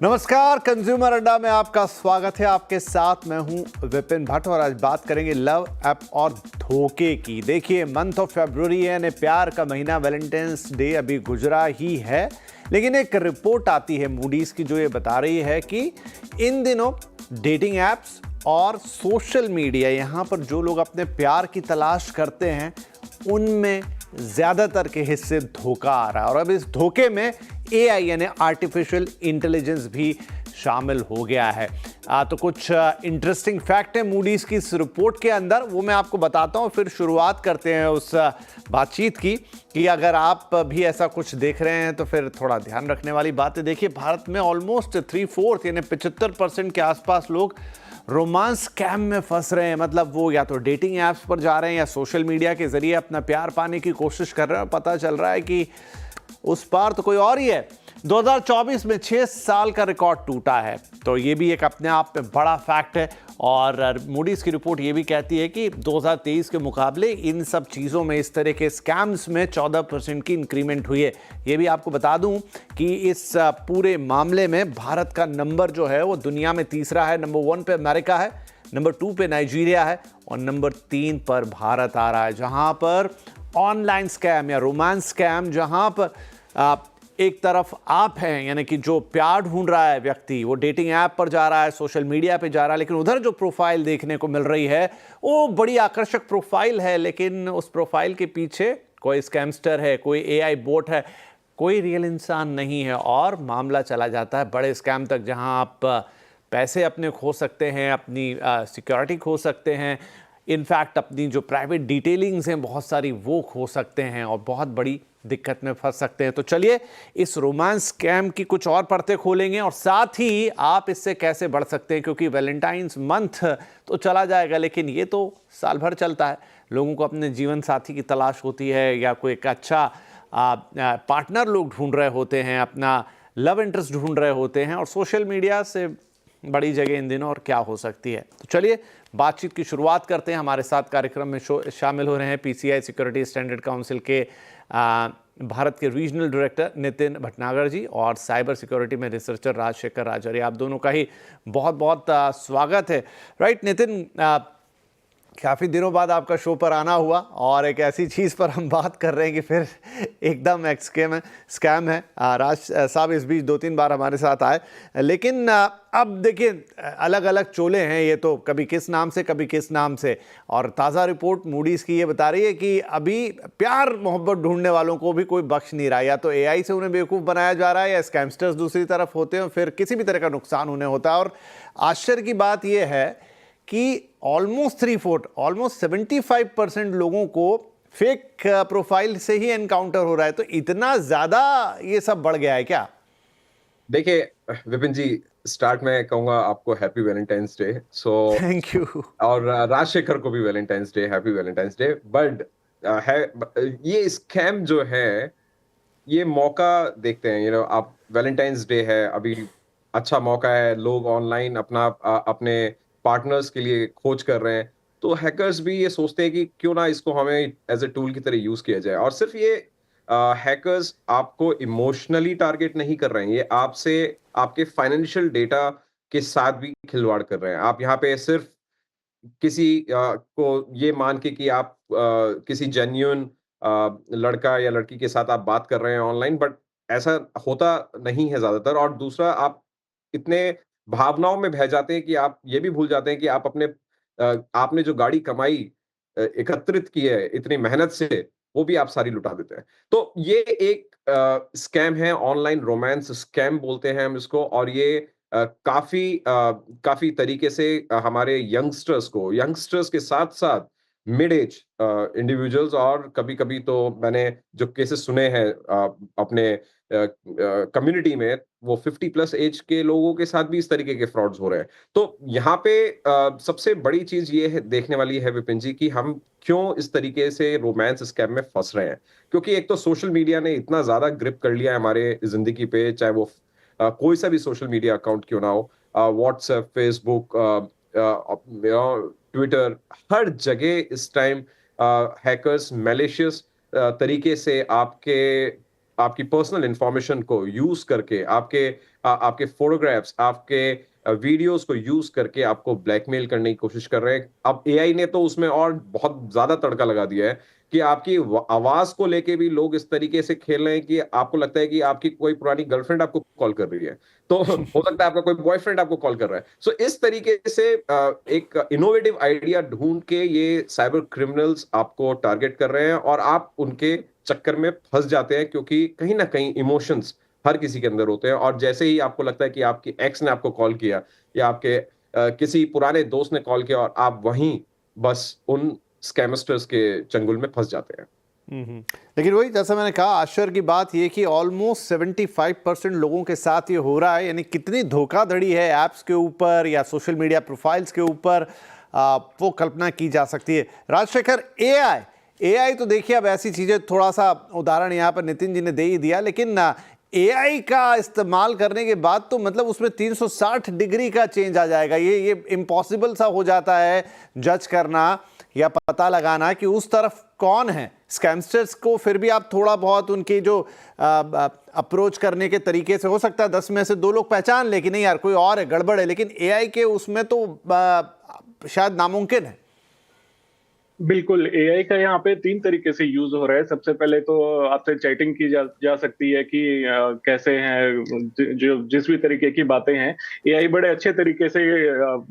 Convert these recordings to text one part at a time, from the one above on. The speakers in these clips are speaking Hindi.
नमस्कार, कंज्यूमर अड्डा में आपका स्वागत है। आपके साथ मैं हूं विपिन भट्ट और आज बात करेंगे लव ऐप और धोखे की। देखिए, मंथ ऑफ फरवरी है, यानी प्यार का महीना, वैलेंटाइंस डे अभी गुजरा ही है, लेकिन एक रिपोर्ट आती है मूडीज की जो ये बता रही है कि इन दिनों डेटिंग ऐप्स और सोशल मीडिया, यहाँ पर जो लोग अपने प्यार की तलाश करते हैं उनमें ज़्यादातर के हिस्से धोखा आ रहा है। और अब इस धोखे में AI यानी आर्टिफिशियल इंटेलिजेंस भी शामिल हो गया है। तो कुछ इंटरेस्टिंग फैक्ट है मूडीज की इस रिपोर्ट के अंदर, वो मैं आपको बताता हूँ। फिर शुरुआत करते हैं उस बातचीत की कि अगर आप भी ऐसा कुछ देख रहे हैं तो फिर थोड़ा ध्यान रखने वाली बात है। देखिए, भारत में ऑलमोस्ट 3/4 यानी 75% के आसपास लोग रोमांस स्कैम में फंस रहे हैं। मतलब वो या तो डेटिंग ऐप्स पर जा रहे हैं या सोशल मीडिया के जरिए अपना प्यार पाने की कोशिश कर रहे हैं। पता चल रहा है कि उस पार तो कोई और ही है। 2024 में 6 साल का रिकॉर्ड टूटा है, तो ये भी एक अपने आप में बड़ा फैक्ट है। और मूडीज की रिपोर्ट ये भी कहती है कि 2023 के मुकाबले इन सब चीज़ों में, इस तरह के स्कैम्स में 14% की इंक्रीमेंट हुई है। ये भी आपको बता दूं कि इस पूरे मामले में भारत का नंबर जो है वो दुनिया में तीसरा है। नंबर 1 पे अमेरिका है, नंबर 2 पे नाइजीरिया है और नंबर 3 पर भारत आ रहा है, जहां पर ऑनलाइन स्कैम या रोमांस स्कैम, जहां पर एक तरफ आप हैं, यानी कि जो प्यार ढूंढ रहा है व्यक्ति, वो डेटिंग ऐप पर जा रहा है, सोशल मीडिया पे जा रहा है, लेकिन उधर जो प्रोफाइल देखने को मिल रही है वो बड़ी आकर्षक प्रोफाइल है, लेकिन उस प्रोफाइल के पीछे कोई स्कैमस्टर है, कोई AI बोट है, कोई रियल इंसान नहीं है। और मामला चला जाता है बड़े स्कैम तक, जहां आप पैसे अपने खो सकते हैं, अपनी सिक्योरिटी खो सकते हैं, इनफैक्ट अपनी जो प्राइवेट डिटेलिंग्स हैं बहुत सारी वो खो सकते हैं और बहुत बड़ी दिक्कत में फंस सकते हैं। तो चलिए इस रोमांस स्कैम की कुछ और परतें खोलेंगे और साथ ही आप इससे कैसे बढ़ सकते हैं, क्योंकि वैलेंटाइंस मंथ तो चला जाएगा, लेकिन ये तो साल भर चलता है। लोगों को अपने जीवन साथी की तलाश होती है या कोई एक अच्छा पार्टनर लोग ढूंढ रहे होते हैं, अपना लव इंटरेस्ट ढूंढ रहे होते हैं, और सोशल मीडिया से बड़ी जगह इन दिनों और क्या हो सकती है। तो चलिए बातचीत की शुरुआत करते हैं। हमारे साथ कार्यक्रम में शामिल हो रहे हैं PCI सिक्योरिटी स्टैंडर्ड काउंसिल के भारत के रीजनल डायरेक्टर नितिन भटनागर जी और साइबर सिक्योरिटी में रिसर्चर राजशेखर राजौरी। आप दोनों का ही बहुत बहुत स्वागत है। राइट नितिन, काफ़ी दिनों बाद आपका शो पर आना हुआ और एक ऐसी चीज़ पर हम बात कर रहे हैं कि फिर एकदम एक स्कैम है। राज साहब इस बीच 2-3 बार हमारे साथ आए, लेकिन अब देखिए अलग अलग चोले हैं ये तो, कभी किस नाम से कभी किस नाम से। और ताज़ा रिपोर्ट मूडीज़ की ये बता रही है कि अभी प्यार मोहब्बत ढूंढने वालों को भी कोई बख्श नहीं रहा। या तो AI से उन्हें बेवकूफ़ बनाया जा रहा है या स्कैमस्टर्स दूसरी तरफ होते हैं, फिर किसी भी तरह का नुकसान उन्हें होता है। और आश्चर्य की बात यह है कि ऑलमोस्ट 75% लोगों को फेक प्रोफाइल से ही एनकाउंटर हो रहा है। तो इतना ज्यादा ये सब बढ़ गया है क्या? देखिए विपिन जी, स्टार्ट में कहूंगा आपको happy Valentine's day. Thank you. और राजशेखर को भी Valentine's day, happy Valentine's day. But है ये स्कैम जो है, ये मौका देखते हैं। आप वैलेंटाइंस डे है अभी, अच्छा मौका है, लोग ऑनलाइन अपने पार्टनर्स के लिए खोज कर रहे हैं। तो हैकर्स भी ये सोचते हैं कि क्यों ना इसको हमें एज ए टूल की तरह यूज किया जाए। और सिर्फ ये हैकर्स आपको इमोशनली टारगेट नहीं कर रहे हैं, ये आपसे आपके फाइनेंशियल डेटा के साथ भी खिलवाड़ कर रहे हैं। आप यहाँ पे सिर्फ किसी को ये मान के कि आप किसी जेन्युइन लड़का या लड़की के साथ आप बात कर रहे हैं ऑनलाइन, बट ऐसा होता नहीं है ज्यादातर। और दूसरा, आप इतने भावनाओं में बह जाते हैं कि आप ये भी भूल जाते हैं कि आपने जो गाड़ी कमाई, एकत्रित की है इतनी मेहनत से, वो भी आप सारी लुटा देते हैं। तो ये एक स्कैम है, ऑनलाइन रोमांस स्कैम बोलते हैं हम इसको। और ये काफी तरीके से हमारे यंगस्टर्स के साथ-साथ मिड एज इंडिविजुअल्स, और कभी-कभी तो मैंने जो केसेस सुने हैं अपने कम्युनिटी में, वो 50 प्लस एज के लोगों के साथ भी इस तरीके के फ्रॉड्स हो रहे हैं। तो यहाँ पे सबसे बड़ी चीज ये है, देखने वाली है विपिन जी, कि हम क्यों इस तरीके से रोमांस स्कैम में फंस रहे हैं। क्योंकि एक तो सोशल मीडिया ने इतना ज्यादा ग्रिप कर लिया है हमारे जिंदगी पे, चाहे वो कोई सा भी सोशल मीडिया अकाउंट क्यों ना हो, व्हाट्सएप, फेसबुक, ट्विटर, हर जगह इस टाइम हैकर्स मैलिशियस तरीके से आपकी पर्सनल इंफॉर्मेशन को यूज करके आपके फोटोग्राफ्स, आपके वीडियोस को यूज करके आपको ब्लैकमेल करने की कोशिश कर रहे हैं। अब एआई ने तो उसमें और बहुत ज्यादा तड़का लगा दिया है कि आपकी आवाज को लेके भी लोग इस तरीके से खेल रहे हैं कि आपको लगता है कि आपकी कोई पुरानी गर्लफ्रेंड आपको कॉल कर रही है, तो हो सकता है आपका कोई बॉयफ्रेंड आपको कॉल कर रहा है। सो इस तरीके से एक इनोवेटिव आइडिया ढूंढ के ये साइबर क्रिमिनल्स आपको टारगेट कर रहे हैं और आप उनके चक्कर में फंस जाते हैं, क्योंकि कहीं ना कहीं इमोशंस हर किसी के अंदर होते हैं, और जैसे ही आपको लगता है कि आपकी एक्स ने आपको कॉल किया या आपके किसी पुराने दोस्त ने कॉल किया, और आप वहीं बस उन स्कैमस्टर्स के चंगुल में फंस जाते हैं। लेकिन वही जैसा मैंने कहा, आश्चर्य की बात यह कि ऑलमोस्ट 75% लोगों के साथ ये हो रहा है। यानी कितनी धोखाधड़ी है ऐप्स के ऊपर या सोशल मीडिया प्रोफाइल्स के ऊपर, वो कल्पना की जा सकती है। राजशेखर, एआई तो देखिए, अब ऐसी चीजें, थोड़ा सा उदाहरण यहाँ पर नितिन जी ने दे ही दिया, लेकिन एआई का इस्तेमाल करने के बाद तो मतलब उसमें 360 डिग्री का चेंज आ जाएगा। ये इम्पॉसिबल सा हो जाता है जज करना या पता लगाना कि उस तरफ कौन है। स्कैमस्टर्स को फिर भी आप थोड़ा बहुत उनकी जो अप्रोच करने के तरीके से, हो सकता है 10 में से 2 लोग पहचान ले कि नहीं यार कोई और है, गड़बड़ है, लेकिन एआई के उसमें तो शायद नामुमकिन है। बिल्कुल, एआई का यहाँ पे 3 तरीके से यूज हो रहा है। सबसे पहले तो आपसे चैटिंग की जा सकती है कि कैसे हैं, जो जिस भी तरीके की बातें हैं, एआई बड़े अच्छे तरीके से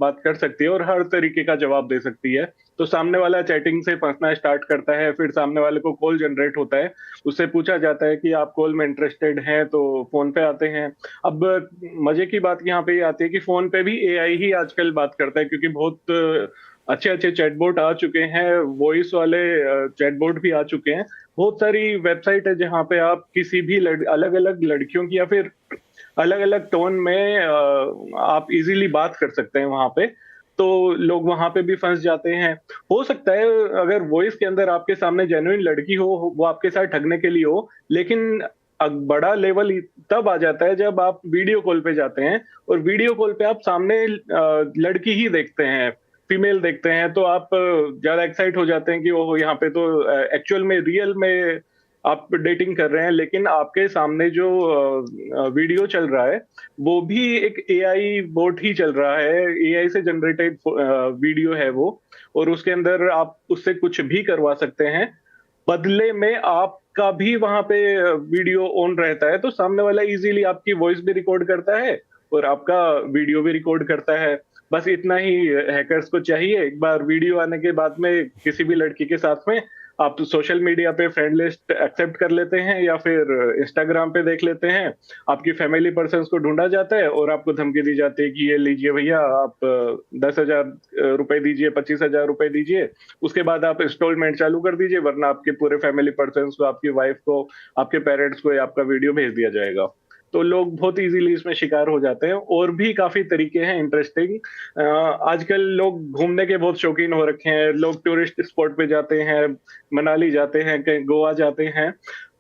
बात कर सकती है और हर तरीके का जवाब दे सकती है। तो सामने वाला चैटिंग से फंसना स्टार्ट करता है, फिर सामने वाले को कॉल जनरेट होता है, उससे पूछा जाता है कि आप कॉल में इंटरेस्टेड हैं, तो फोन पे आते हैं। अब मजे की बात यहाँ पे ये आती है कि फोन पे भी एआई ही आजकल बात करता है, क्योंकि बहुत अच्छे अच्छे चैटबॉट आ चुके हैं, वॉइस वाले चैटबॉट भी आ चुके हैं। बहुत सारी वेबसाइट है जहाँ पे आप किसी भी अलग अलग लड़कियों की या फिर अलग अलग टोन में आप इजीली बात कर सकते हैं वहां पे। तो लोग वहां पे भी फंस जाते हैं। हो सकता है अगर वॉइस के अंदर आपके सामने जेन्युइन लड़की हो, वो आपके साथ ठगने के लिए हो, लेकिन बड़ा लेवल तब आ जाता है जब आप वीडियो कॉल पे जाते हैं और वीडियो कॉल पे आप सामने लड़की ही देखते हैं, फीमेल देखते हैं, तो आप ज्यादा एक्साइट हो जाते हैं कि वो यहाँ पे तो एक्चुअल में रियल में आप डेटिंग कर रहे हैं, लेकिन आपके सामने जो वीडियो चल रहा है वो भी एक एआई बोट ही चल रहा है, एआई से जनरेटेड वीडियो है वो, और उसके अंदर आप उससे कुछ भी करवा सकते हैं। बदले में आपका भी वहां पे वीडियो ऑन रहता है, तो सामने वाला इजीली आपकी वॉइस भी रिकॉर्ड करता है और आपका वीडियो भी रिकॉर्ड करता है। बस इतना ही हैकर्स को चाहिए। एक बार वीडियो आने के बाद में किसी भी लड़की के साथ में आप तो सोशल मीडिया पे फ्रेंड लिस्ट एक्सेप्ट कर लेते हैं या फिर इंस्टाग्राम पे देख लेते हैं, आपकी फैमिली पर्सन्स को ढूंढा जाता है और आपको धमकी दी जाती है कि ये लीजिए भैया, आप 10,000 रुपए दीजिए, 25,000 रुपए दीजिए, उसके बाद आप इंस्टॉलमेंट चालू कर दीजिए, वरना आपके पूरे फैमिली पर्सन्स को, आपकी वाइफ को, आपके पेरेंट्स को आपका वीडियो भेज दिया जाएगा। तो लोग बहुत इजीली इसमें शिकार हो जाते हैं। और भी काफी तरीके हैं इंटरेस्टिंग। आजकल लोग घूमने के बहुत शौकीन हो रखे हैं, लोग टूरिस्ट स्पॉट पे जाते हैं, मनाली जाते हैं, कहीं गोवा जाते हैं।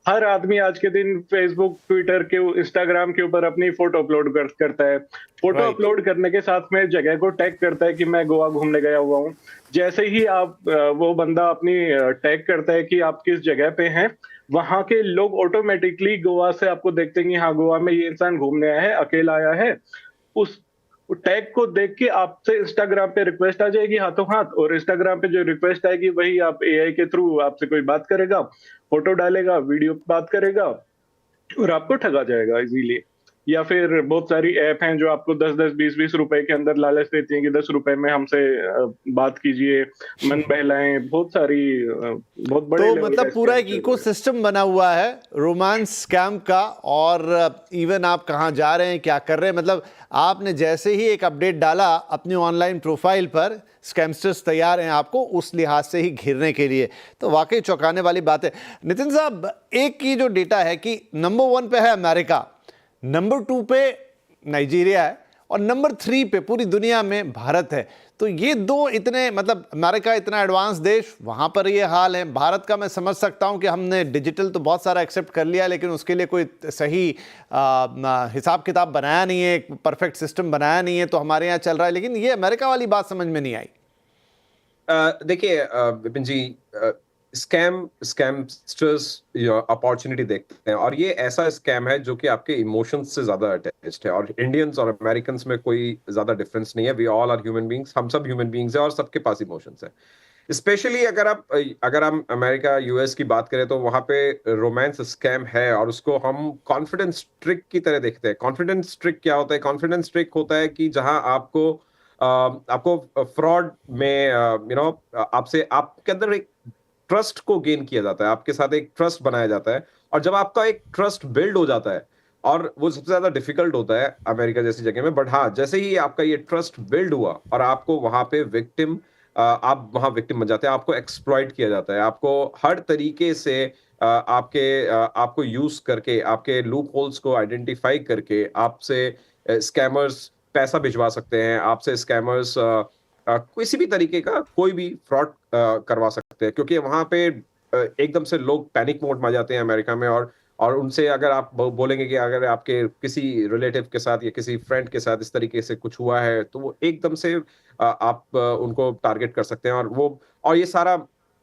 हर आदमी आज के दिन फेसबुक, ट्विटर के, इंस्टाग्राम के ऊपर अपनी फोटो अपलोड करता है। फोटो अपलोड करने के साथ में जगह को टैग करता है कि मैं गोवा घूमने गया हुआ हूँ। जैसे ही आप वो बंदा अपनी टैग करता है कि आप किस जगह पे हैं, वहां के लोग ऑटोमेटिकली गोवा से आपको देखते हैं कि हाँ, गोवा में ये इंसान घूमने आया है, अकेला आया है। उस टैग को देख के आपसे इंस्टाग्राम पे रिक्वेस्ट आ जाएगी हाथों हाथ, और इंस्टाग्राम पे जो रिक्वेस्ट आएगी वही आप एआई के थ्रू आपसे कोई बात करेगा, फोटो डालेगा, वीडियो बात करेगा और आपको ठगा जाएगा इजीली। या फिर बहुत सारी ऐप हैं जो आपको 10-10, 20-20 रुपए के अंदर लालच देती हैं कि 10 रुपए में हमसे बात कीजिए, मन बहलाएं। बहुत सारी बहुत बड़े तो मतलब पूरा एक इकोसिस्टम बना हुआ है रोमांस स्कैम का, और इवन आप कहाँ जा रहे हैं, क्या कर रहे हैं, मतलब आपने जैसे ही एक अपडेट डाला अपनी ऑनलाइन प्रोफाइल पर, स्कैमस्टर्स तैयार हैं आपको उस लिहाज से ही घेरने के लिए। तो वाकई चौंकाने वाली बात है। नितिन साहब, एक की जो डेटा है कि नंबर 1 पे है अमेरिका, नंबर 2 पे नाइजीरिया है और नंबर 3 पे पूरी दुनिया में भारत है। तो ये दो इतने, मतलब अमेरिका इतना एडवांस देश, वहां पर ये हाल है। भारत का मैं समझ सकता हूं कि हमने डिजिटल तो बहुत सारा एक्सेप्ट कर लिया, लेकिन उसके लिए कोई सही हिसाब किताब बनाया नहीं है, एक परफेक्ट सिस्टम बनाया नहीं है, तो हमारे यहाँ चल रहा है। लेकिन ये अमेरिका वाली बात समझ में नहीं आई। देखिए विपिन जी, स्कैमस्टर्स अपॉर्चुनिटी देखते हैं, और ये ऐसा स्कैम है जो कि आपके इमोशंस से ज्यादा अटैच्ड है, और इंडियंस और अमेरिकन्स में कोई ज्यादा डिफरेंस नहीं है। We all are human beings, हम सब ह्यूमन बींग्स हैं और सबके पास इमोशंस है। स्पेशली अगर हम अमेरिका यूएस की बात करें तो वहां पे रोमांस स्कैम है, और उसको हम कॉन्फिडेंस ट्रिक की तरह देखते हैं। कॉन्फिडेंस ट्रिक क्या होता है? कॉन्फिडेंस ट्रिक होता है कि जहां आपको फ्रॉड में आपसे आपके अंदर एक ट्रस्ट को गेन किया जाता है, आपके साथ एक ट्रस्ट बनाया जाता है, और जब आपका एक ट्रस्ट बिल्ड हो जाता है, और वो सबसे ज्यादा डिफिकल्ट होता है अमेरिका जैसी जगह में, बट हाँ, जैसे ही आपका ये ट्रस्ट बिल्ड हुआ और आपको वहां पे आप वहां विक्टिम बन जाते हैं, आपको एक्सप्लॉइट किया जाता है, आपको हर तरीके से आपको यूज करके, आपके लूप होल्स को आइडेंटिफाई करके आपसे स्कैमर्स पैसा भिजवा सकते हैं, आपसे स्कैमर्स किसी भी तरीके का कोई भी फ्रॉड करवा सकते हैं, क्योंकि वहां पे एकदम से लोग पैनिक मोड में आ जाते हैं अमेरिका में, और उनसे अगर आप बोलेंगे कि अगर आपके किसी रिलेटिव के साथ या किसी फ्रेंड के साथ इस तरीके से कुछ हुआ है, तो वो एकदम से आप उनको टारगेट कर सकते हैं, और ये सारा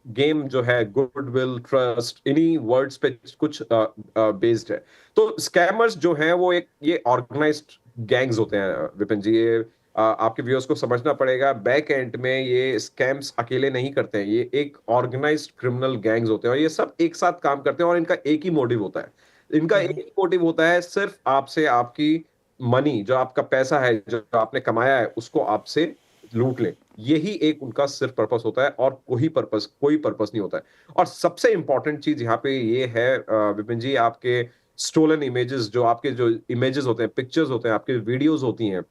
गेम जो है गुडविल, ट्रस्ट, इन्हीं वर्ड्स पे कुछ बेस्ड है। तो स्कैमर्स जो हैं वो ये ऑर्गेनाइज्ड गैंग्स होते हैं विपिन जी। ये आपके व्यूअर्स को समझना पड़ेगा, बैक एंड में ये स्कैम्स अकेले नहीं करते हैं, ये एक ऑर्गेनाइज्ड क्रिमिनल गैंग्स होते हैं, और ये सब एक साथ काम करते हैं, और इनका एक ही मोटिव होता है। इनका एक ही मोटिव होता है, सिर्फ आपसे आपकी मनी, जो आपका पैसा है जो आपने कमाया है, उसको आपसे लूट ले। यही एक उनका सिर्फ पर्पस होता है, और कोई पर्पस नहीं होता है। और सबसे इंपॉर्टेंट चीज यहाँ पे ये है विपिन जी, आपके स्टोलन इमेजेस, जो आपके जो इमेजेस होते हैं, पिक्चर्स होते हैं, आपके वीडियोस होती हैं,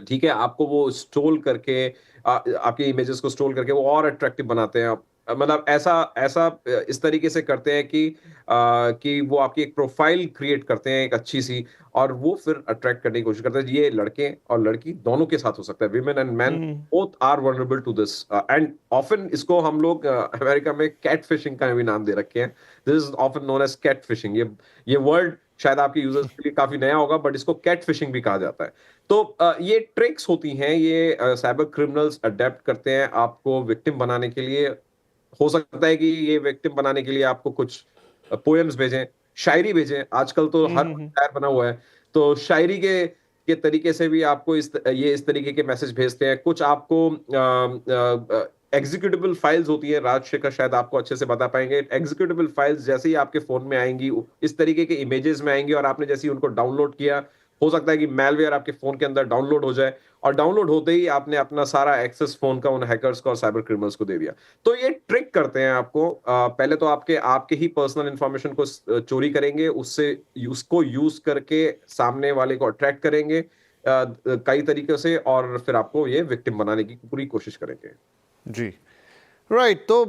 ठीक है, आपको वो स्टोल करके आपके इमेजेस को स्टोल करके वो और अट्रैक्टिव बनाते हैं। मतलब ऐसा ऐसा इस तरीके से करते हैं कि वो आपकी एक प्रोफाइल क्रिएट करते हैं एक अच्छी सी, और वो फिर अट्रैक्ट करने की कोशिश करते हैं। ये लड़के और लड़की दोनों के साथ हो सकता है, women and man both are vulnerable to this, and often इसको हम लोग अमेरिका में कैट फिशिंग का भी नाम दे रखे हैं। This is often known as cat fishing. ये वर्ड शायद आपके यूजर्स के लिए काफी नया होगा, बट इसको कैट फिशिंग भी कहा जाता है। तो ये ट्रिक्स होती हैं, ये साइबर क्रिमिनल्स अडेप्ट करते हैं आपको विक्टिम बनाने के लिए। हो सकता है कि ये विक्टिम बनाने के लिए आपको कुछ पोएम्स भेजें, शायरी भेजें। आजकल तो हर कोई शायर बना हुआ है, तो शायरी के तरीके से भी आपको इस तरीके के मैसेज भेजते हैं। कुछ आपको एग्जीक्यूटिबल फाइल्स होती है, राजशेखर शायद आपको अच्छे से बता पाएंगे। एग्जीक्यूटिबल फाइल्स जैसे ही आपके फोन में आएंगी, इस तरीके के इमेजेस में आएंगी, और आपने जैसे ही उनको डाउनलोड किया, हो सकता है कि मैलवेयर आपके फोन के अंदर डाउनलोड हो जाए, और डाउनलोड होते ही आपने अपना सारा एक्सेस फोन का उन हैकर्स को और साइबर क्रिमिनल्स को दे दिया। तो ये ट्रिक करते हैं आपको, पहले तो आपके ही पर्सनल इंफॉर्मेशन को चोरी करेंगे, उसको यूज करके सामने वाले को अट्रैक्ट करेंगे कई तरीकों से, और फिर आपको ये विक्टिम बनाने की पूरी कोशिश करेंगे। जी राइट। तो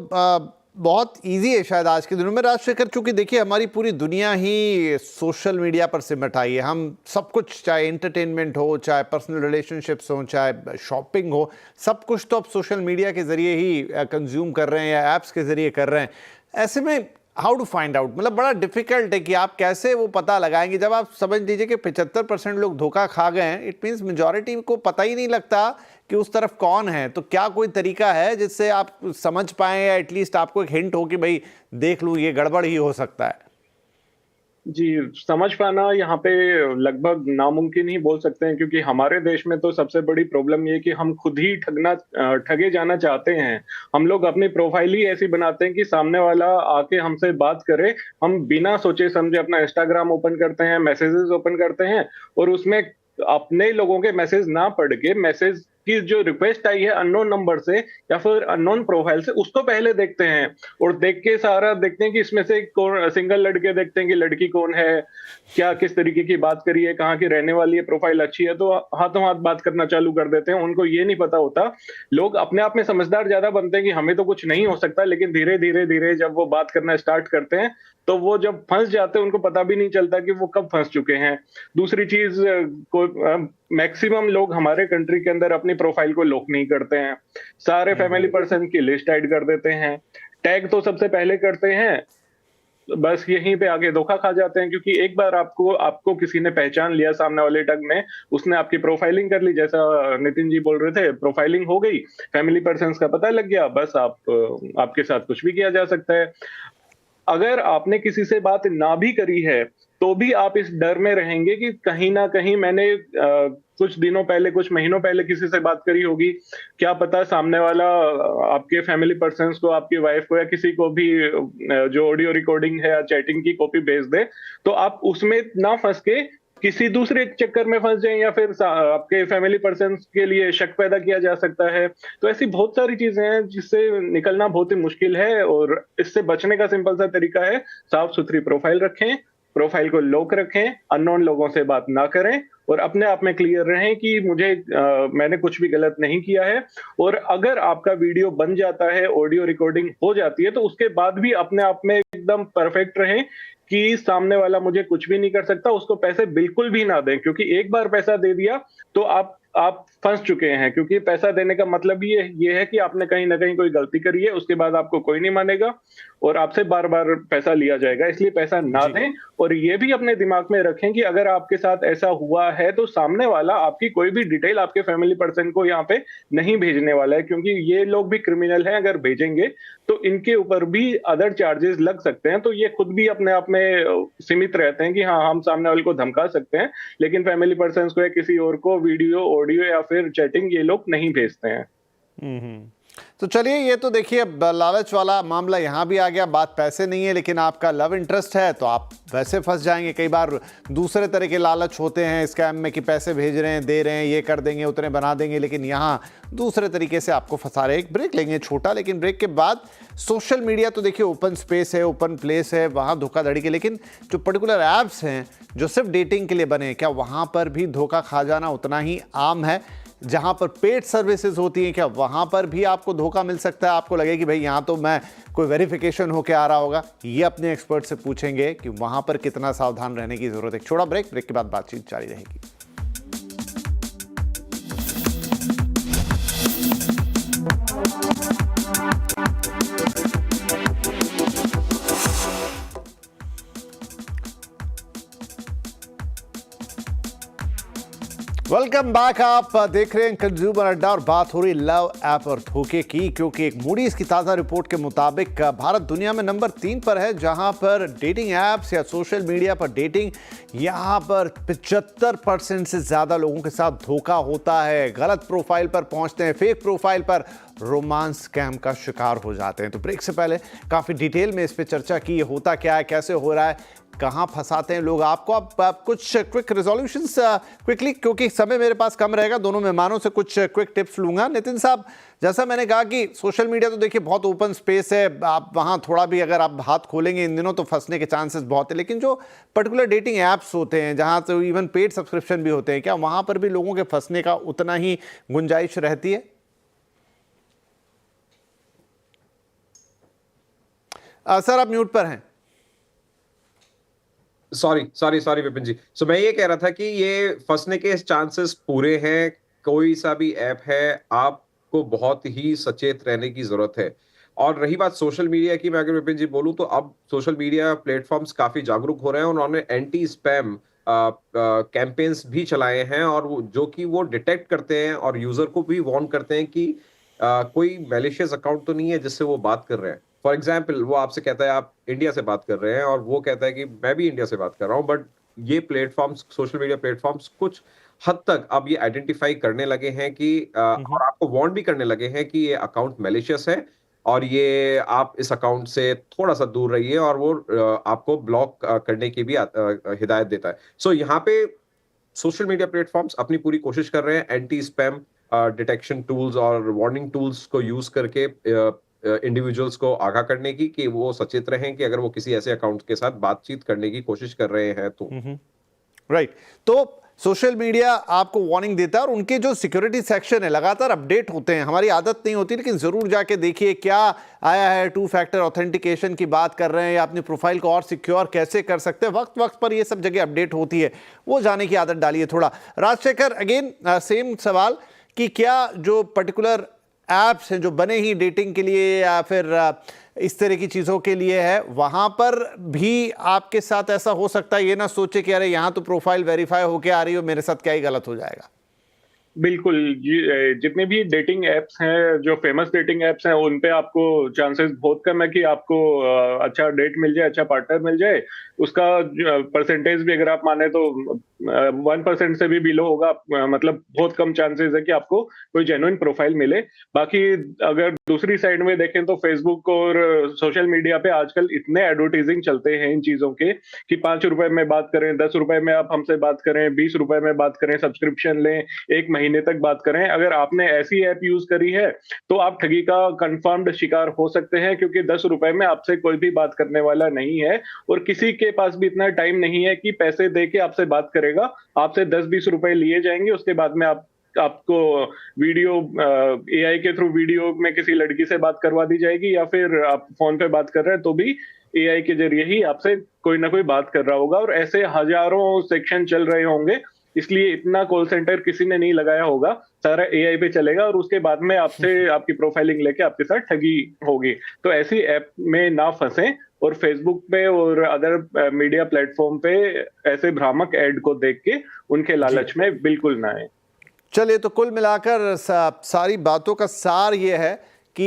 बहुत इजी है शायद आज के दिनों में राजशेखर, चूंकि देखिए हमारी पूरी दुनिया ही सोशल मीडिया पर सिमट आई है। हम सब कुछ, चाहे एंटरटेनमेंट हो, चाहे पर्सनल रिलेशनशिप्स हो, चाहे शॉपिंग हो, सब कुछ तो अब सोशल मीडिया के जरिए ही कंज्यूम कर रहे हैं या ऐप्स के जरिए कर रहे हैं। ऐसे में हाउ टू फाइंड आउट, मतलब बड़ा डिफिकल्ट है कि आप कैसे वो पता लगाएंगे। जब आप समझ लीजिए कि 75% लोग धोखा खा गए हैं, इट मीन्स मेजॉरिटी को पता ही नहीं लगता कि उस तरफ कौन है। तो क्या कोई तरीका है जिससे आप समझ पाएं, या एटलीस्ट आपको एक हिंट हो कि भाई देख लूं ये गड़बड़ ही हो सकता है? जी, समझ पाना यहाँ पे लगभग नामुमकिन ही बोल सकते हैं, क्योंकि हमारे देश में तो सबसे बड़ी प्रॉब्लम ये कि हम खुद ही ठगे जाना चाहते हैं। हम लोग अपनी प्रोफाइल ही ऐसी बनाते हैं कि सामने वाला आके हमसे बात करे, हम बिना सोचे समझे अपना इंस्टाग्राम ओपन करते हैं, मैसेजेस ओपन करते हैं, और उसमें अपने लोगों के मैसेज ना पढ़ के मैसेज की जो रिक्वेस्ट आई है अननोन नंबर से या फिर अननोन प्रोफाइल से, उसको पहले देखते हैं, और देख के सारा देखते हैं कि इसमें से कौन, सिंगल लड़के देखते हैं कि लड़की कौन है, क्या किस तरीके की बात करी है, कहाँ की रहने वाली है, प्रोफाइल अच्छी है, तो हाथों हाथ बात करना चालू कर देते हैं। उनको ये नहीं पता होता, लोग अपने आप में समझदार ज्यादा बनते हैं कि हमें तो कुछ नहीं हो सकता, लेकिन धीरे धीरे धीरे जब वो बात करना स्टार्ट करते हैं, तो वो जब फंस जाते हैं उनको पता भी नहीं चलता कि वो कब फंस चुके हैं। दूसरी चीज, मैक्सिमम लोग हमारे कंट्री के अंदर अपनी प्रोफाइल को लॉक नहीं करते हैं, सारे फैमिली पर्सन की लिस्ट ऐड कर देते हैं, टैग तो सबसे पहले करते हैं, बस यहीं पे आगे धोखा खा जाते हैं, क्योंकि एक बार आपको किसी ने पहचान लिया सामने वाले ठग ने, उसने आपकी प्रोफाइलिंग कर ली, जैसा नितिन जी बोल रहे थे, प्रोफाइलिंग हो गई, फैमिली पर्सन्स का पता लग गया, बस आपके साथ कुछ भी किया जा सकता है। अगर आपने किसी से बात ना भी करी है तो भी आप इस डर में रहेंगे कि कहीं ना कहीं मैंने कुछ दिनों पहले, कुछ महीनों पहले किसी से बात करी होगी, क्या पता सामने वाला आपके फैमिली पर्सन्स को, आपकी वाइफ को या किसी को भी जो ऑडियो रिकॉर्डिंग है या चैटिंग की कॉपी भेज दे, तो आप उसमें ना फंस के किसी दूसरे चक्कर में फंस जाएं, या फिर आपके फैमिली पर्सन्स के लिए शक पैदा किया जा सकता है। तो ऐसी बहुत सारी चीजें हैं जिससे निकलना बहुत ही मुश्किल है, और इससे बचने का सिंपल सा तरीका है, साफ सुथरी प्रोफाइल रखें, प्रोफाइल को लॉक रखें, अननोन लोगों से बात ना करें, और अपने आप में क्लियर रहें कि मैंने कुछ भी गलत नहीं किया है। और अगर आपका वीडियो बन जाता है, ऑडियो रिकॉर्डिंग हो जाती है, तो उसके बाद भी अपने आप में एकदम परफेक्ट रहें कि सामने वाला मुझे कुछ भी नहीं कर सकता, उसको पैसे बिल्कुल भी ना दें, क्योंकि एक बार पैसा दे दिया तो आप फंस चुके हैं। क्योंकि पैसा देने का मतलब ये है कि आपने कहीं ना कहीं कोई गलती करी है, उसके बाद आपको कोई नहीं मानेगा और आपसे बार बार पैसा लिया जाएगा, इसलिए पैसा ना दें। और ये भी अपने दिमाग में रखें कि अगर आपके साथ ऐसा हुआ है तो सामने वाला आपकी कोई भी डिटेल आपके फैमिली पर्सन को यहाँ पे नहीं भेजने वाला है, क्योंकि ये लोग भी क्रिमिनल हैं। अगर भेजेंगे तो इनके ऊपर भी अदर चार्जेस लग सकते हैं। तो ये खुद भी अपने आप में सीमित रहते हैं कि हाँ, हम सामने वाले को धमका सकते हैं, लेकिन फैमिली पर्सन को या किसी और को वीडियो, ऑडियो या फिर चैटिंग ये लोग नहीं भेजते हैं। तो चलिए, ये तो देखिए लालच वाला मामला यहाँ भी आ गया। बात पैसे नहीं है, लेकिन आपका लव इंटरेस्ट है तो आप वैसे फंस जाएंगे। कई बार दूसरे तरह के लालच होते हैं स्कैम में कि पैसे भेज रहे हैं, दे रहे हैं, ये कर देंगे, उतने बना देंगे, लेकिन यहाँ दूसरे तरीके से आपको फंसा रहे हैं। एक ब्रेक लेंगे छोटा, लेकिन ब्रेक के बाद सोशल मीडिया तो देखिए ओपन स्पेस है, ओपन प्लेस है, वहाँ धोखाधड़ी के, लेकिन जो पर्टिकुलर ऐप्स हैं जो सिर्फ डेटिंग के लिए बने, क्या वहाँ पर भी धोखा खा जाना उतना ही आम है? जहां पर पेड सर्विसेज होती हैं, क्या वहां पर भी आपको धोखा मिल सकता है? आपको लगे कि भाई यहां तो मैं कोई वेरिफिकेशन होके आ रहा होगा। ये अपने एक्सपर्ट से पूछेंगे कि वहां पर कितना सावधान रहने की जरूरत है। छोटा ब्रेक के बाद बातचीत जारी रहेगी। Welcome back. आप देख रहे हैं कंज्यूमर अड्डा और बात हो रही लव ऐप और धोखे की, क्योंकि एक मूडीज की ताज़ा रिपोर्ट के मुताबिक भारत दुनिया में नंबर 3 पर है जहां पर डेटिंग ऐप्स या सोशल मीडिया पर डेटिंग, यहां पर 75% से ज़्यादा लोगों के साथ धोखा होता है। गलत प्रोफाइल पर पहुंचते हैं, फेक प्रोफाइल पर रोमांस स्कैम का शिकार हो जाते हैं। तो ब्रेक से पहले काफ़ी डिटेल में इस पर चर्चा की, होता क्या है, कैसे हो रहा है, कहां फंसाते हैं लोग आपको। आप कुछ क्विक रिजोल्यूशंस क्विकली, क्योंकि समय मेरे पास कम रहेगा, दोनों मेहमानों से कुछ क्विक टिप्स लूंगा। नितिन साहब, जैसा मैंने कहा कि सोशल मीडिया तो देखिए बहुत ओपन स्पेस है, आप वहां थोड़ा भी अगर आप हाथ खोलेंगे इन दिनों तो फंसने के चांसेस बहुत है, लेकिन जो पर्टिकुलर डेटिंग ऐप्स होते हैं जहां तो इवन पेड सब्सक्रिप्शन भी होते हैं, क्या वहां पर भी लोगों के फंसने का उतना ही गुंजाइश रहती है? सर आप म्यूट पर हैं। सॉरी विपिन जी। सो मैं ये कह रहा था कि ये फंसने के चांसेस पूरे हैं। कोई सा भी ऐप है, आपको बहुत ही सचेत रहने की जरूरत है। और रही बात सोशल मीडिया की, मैं अगर विपिन जी बोलूं तो अब सोशल मीडिया प्लेटफॉर्म्स काफी जागरूक हो रहे हैं। उन्होंने एंटी स्पैम कैंपेन्स भी चलाए हैं, और जो कि वो डिटेक्ट करते हैं और यूजर को भी वार्न करते हैं कि कोई मैलिशियस अकाउंट तो नहीं है जिससे वो बात कर रहे हैं। फॉर एग्जाम्पल, वो आपसे कहता है आप इंडिया से बात कर रहे हैं, और वो कहता है कि मैं भी इंडिया से बात कर रहा हूं, बट ये प्लेटफॉर्म्स, सोशल मीडिया प्लेटफॉर्म्स कुछ हद तक अब ये आइडेंटिफाई करने लगे हैं कि और आपको वार्न भी करने लगे हैं कि ये अकाउंट मैलिशियस है और ये आप इस अकाउंट से थोड़ा सा दूर रहिए, और वो आपको ब्लॉक करने की भी हिदायत देता है। सो यहाँ पे सोशल मीडिया प्लेटफॉर्म्स अपनी पूरी कोशिश कर रहे हैं एंटी स्पैम डिटेक्शन टूल्स और वार्निंग टूल्स को यूज करके इंडिविजुअल्स को आगाह करने की, कि वो सचेत रहें कि अगर वो किसी ऐसे अकाउंट के साथ बातचीत करने की कोशिश कर रहे हैं तो। राइट। तो सोशल मीडिया आपको वार्निंग देता है, और उनके जो सिक्योरिटी सेक्शन है लगातार अपडेट होते हैं। हमारी आदत नहीं होती, लेकिन जरूर जाके देखिए क्या आया है। 2 फैक्टर ऑथेंटिकेशन की बात कर रहे हैं, या अपनी प्रोफाइल को और सिक्योर कैसे कर सकते हैं, वक्त वक्त पर ये सब जगह अपडेट होती है, वो जाने की आदत डालिए थोड़ा। राजशेखर, अगेन सेम सवाल कि क्या जो पर्टिकुलर ऐप्स हैं जो बने ही डेटिंग के लिए या फिर इस तरह की चीज़ों के लिए है, वहाँ पर भी आपके साथ ऐसा हो सकता है, ये ना सोचे कि अरे यहाँ तो प्रोफाइल वेरीफाई होके आ रही हो, मेरे साथ क्या ही गलत हो जाएगा। बिल्कुल, जितने भी डेटिंग एप्स हैं, जो फेमस डेटिंग एप्स हैं, उन पे आपको चांसेस बहुत कम है कि आपको अच्छा डेट मिल जाए, अच्छा पार्टनर मिल जाए। उसका परसेंटेज भी अगर आप माने तो 1% से भी बिलो होगा। मतलब बहुत कम चांसेस है कि आपको कोई जेन्युइन प्रोफाइल मिले। बाकी अगर दूसरी साइड में देखें तो फेसबुक और सोशल मीडिया पे आजकल इतने एडवर्टाइजिंग चलते हैं इन चीजों के कि 5 रुपए में बात करें, 10 रुपए में आप हमसे बात करें, 20 रुपए में बात करें, सब्सक्रिप्शन लें, 1 महीने तक बात करें। अगर आपने ऐसी ऐप यूज करी है तो आप ठगी का कंफर्म्ड शिकार हो सकते हैं, क्योंकि 10 रुपए में आपसे कोई भी बात करने वाला नहीं है और किसी के पास भी इतना टाइम नहीं है कि पैसे दे के आपसे बात करेगा। आपसे 10-20 रुपए लिए जाएंगे, उसके बाद में आपको वीडियो एआई के थ्रू वीडियो में किसी लड़की से बात करवा दी जाएगी, या फिर आप फोन पे बात कर रहे हैं तो भी एआई के जरिए ही आपसे कोई ना कोई बात कर रहा होगा। और ऐसे हजारों सेक्शन चल रहे होंगे, इसलिए इतना कॉल सेंटर किसी ने नहीं लगाया होगा, सारा एआई पे चलेगा और उसके बाद में आपसे आपकी प्रोफाइलिंग लेके आपके साथ ठगी होगी। तो ऐसी ऐप में ना फंसें और फेसबुक पे और अदर मीडिया प्लेटफॉर्म पे ऐसे भ्रामक ऐड को देख के उनके लालच में बिल्कुल ना आए। चलिए, तो कुल मिलाकर सारी बातों का सार ये है कि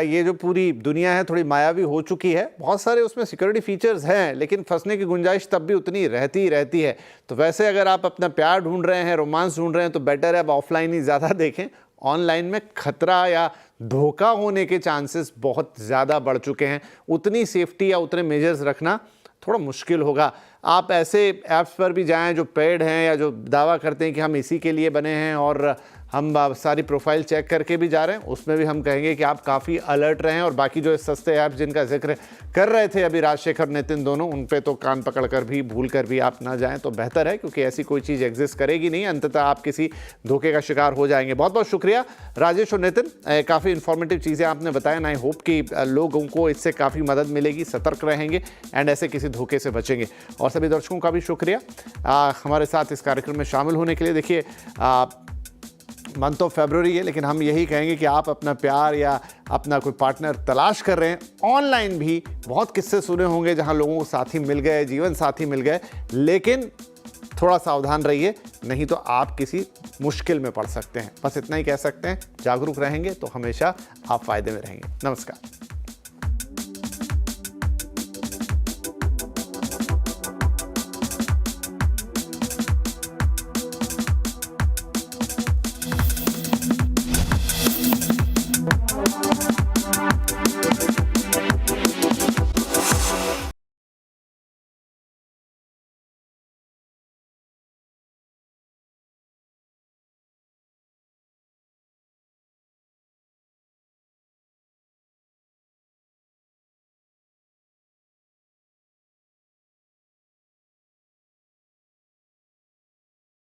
ये जो पूरी दुनिया है थोड़ी मायावी हो चुकी है। बहुत सारे उसमें सिक्योरिटी फीचर्स हैं, लेकिन फंसने की गुंजाइश तब भी उतनी रहती ही रहती है। तो वैसे अगर आप अपना प्यार ढूंढ रहे हैं, रोमांस ढूंढ रहे हैं, तो बेटर है आप ऑफलाइन ही ज़्यादा देखें। ऑनलाइन में खतरा या धोखा होने के चांसेस बहुत ज़्यादा बढ़ चुके हैं। उतनी सेफ्टी या उतने मेजर्स रखना थोड़ा मुश्किल होगा। आप ऐसे ऐप्स पर भी जाएं जो पेड हैं या जो दावा करते हैं कि हम इसी के लिए बने हैं और हम सारी प्रोफाइल चेक करके भी जा रहे हैं, उसमें भी हम कहेंगे कि आप काफ़ी अलर्ट रहें। और बाकी जो सस्ते ऐप्स जिनका जिक्र कर रहे थे अभी राजशेखर नितिन दोनों, उन पे तो कान पकड़ कर भी भूल कर भी आप ना जाएं तो बेहतर है, क्योंकि ऐसी कोई चीज़ एग्जिस्ट करेगी नहीं, अंततः आप किसी धोखे का शिकार हो जाएंगे। बहुत बहुत शुक्रिया राजेश और नितिन, काफ़ी इन्फॉर्मेटिव चीज़ें आपने बताया। आई होप कि लोगों को इससे काफ़ी मदद मिलेगी, सतर्क रहेंगे एंड ऐसे किसी धोखे से बचेंगे। और सभी दर्शकों का भी शुक्रिया हमारे साथ इस कार्यक्रम में शामिल होने के लिए। देखिए, मंथ ऑफ फरवरी है, लेकिन हम यही कहेंगे कि आप अपना प्यार या अपना कोई पार्टनर तलाश कर रहे हैं, ऑनलाइन भी बहुत किस्से सुने होंगे जहां लोगों को साथी मिल गए, जीवन साथी मिल गए, लेकिन थोड़ा सावधान रहिए, नहीं तो आप किसी मुश्किल में पड़ सकते हैं। बस इतना ही कह सकते हैं, जागरूक रहेंगे तो हमेशा आप फायदे में रहेंगे। नमस्कार।